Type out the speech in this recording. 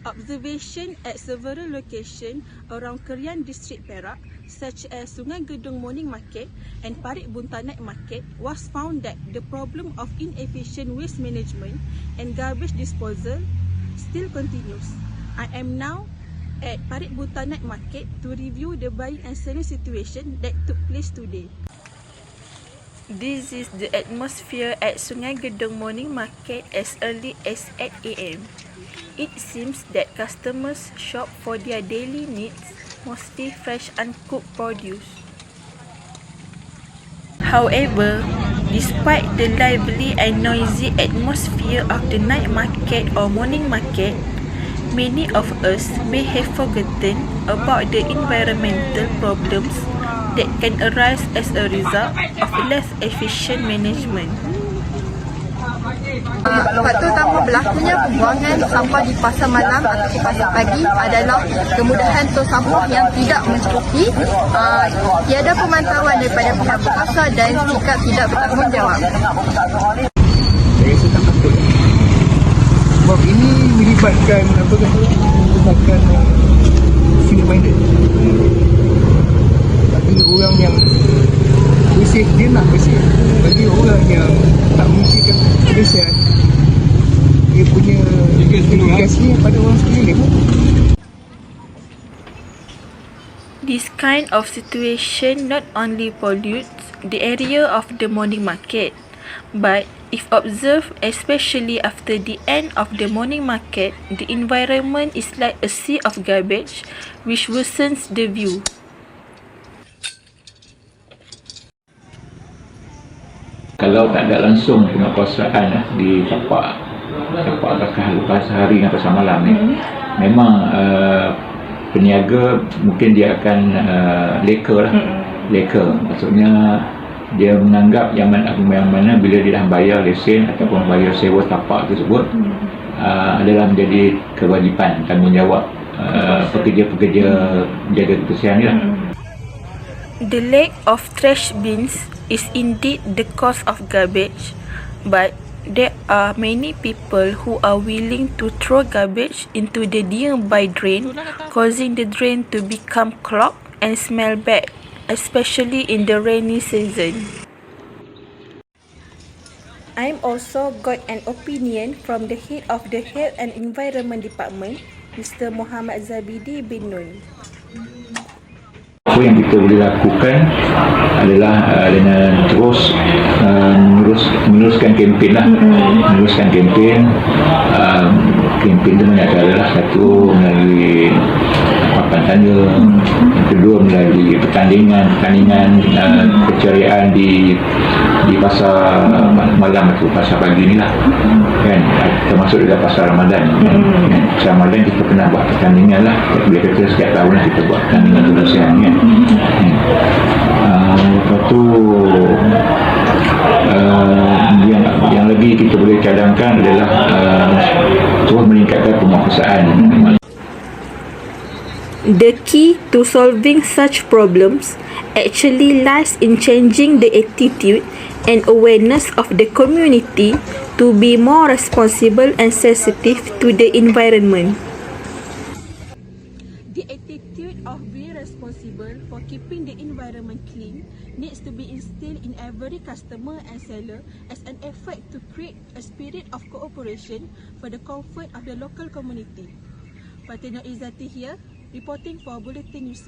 Observation at several locations around Kerian District, Perak, such as Sungai Gedung Morning Market and Parit Buntar Night Market, was found that the problem of inefficient waste management and garbage disposal still continues. I am now at Parit Buntar Night Market to review the buying and selling situation that took place today. This is the atmosphere at Sungai Gedung Morning Market as early as 8 a.m. It seems that customers shop for their daily needs, mostly fresh uncooked produce. However, despite the lively and noisy atmosphere of the night market or morning market, many of us may have forgotten about the environmental problems that can arise as a result of less efficient management. Faktor utama berlakunya pembuangan sampah di pasar malam atau pasar pagi adalah kemudahan tong sampah yang tidak mencukupi, tiada pemantauan daripada pihak berkuasa dan sikap tidak bertanggungjawab. Saya rasa tak patut sebab ini melibatkan single minded. Tapi orang yang bersih, dia nak bersih. Bagi orang yang tak memikirkan kebersihan, dia punya implikasinya pada orang sekeliling. This kind of situation not only pollutes the area of the morning market, but if observed, especially after the end of the morning market, the environment is like a sea of garbage which worsens the view. Kalau tak ada langsung penguasaan di tapak pasar hari dan pasar malam ni, memang peniaga mungkin dia akan leka lah. Leka maksudnya dia menganggap yang mana bila dia dah bayar lesen ataupun bayar sewa tapak tersebut adalah menjadi kewajipan tanggungjawab pekerja-pekerja jaga kebersihan ni lah. The lack of trash bins is indeed the cause of garbage, but there are many people who are willing to throw garbage into the nearby drain, causing the drain to become clogged and smell bad, especially in the rainy season. I'm also got an opinion from the head of the Health and Environment Department, Mr. Muhammad Zabidi bin Nun. Apa yang kita boleh lakukan adalah dengan terus meneruskan kempen lah. Meneruskan kempen. Kempen itu banyak cara lah. Satu melalui papan tanda, yang kedua melalui pertandingan keceriaan di pasar malam atau pasar pagi ni lah, kan, termasuk juga pasar Ramadan. Kan? Pasar Ramadan kita pernah buat pertandingan lah, bila kita setiap tahun lah kita buat pertandingan kebersihan kan. Lepas tu yang lagi kita boleh cadangkan adalah terus meningkatkan penguasaan. The key to solving such problems actually lies in changing the attitude and awareness of the community to be more responsible and sensitive to the environment. The attitude of being responsible for keeping the environment clean needs to be instilled in every customer and seller as an effort to create a spirit of cooperation for the comfort of the local community. Fatin Norizati here, reporting for Bulletin News.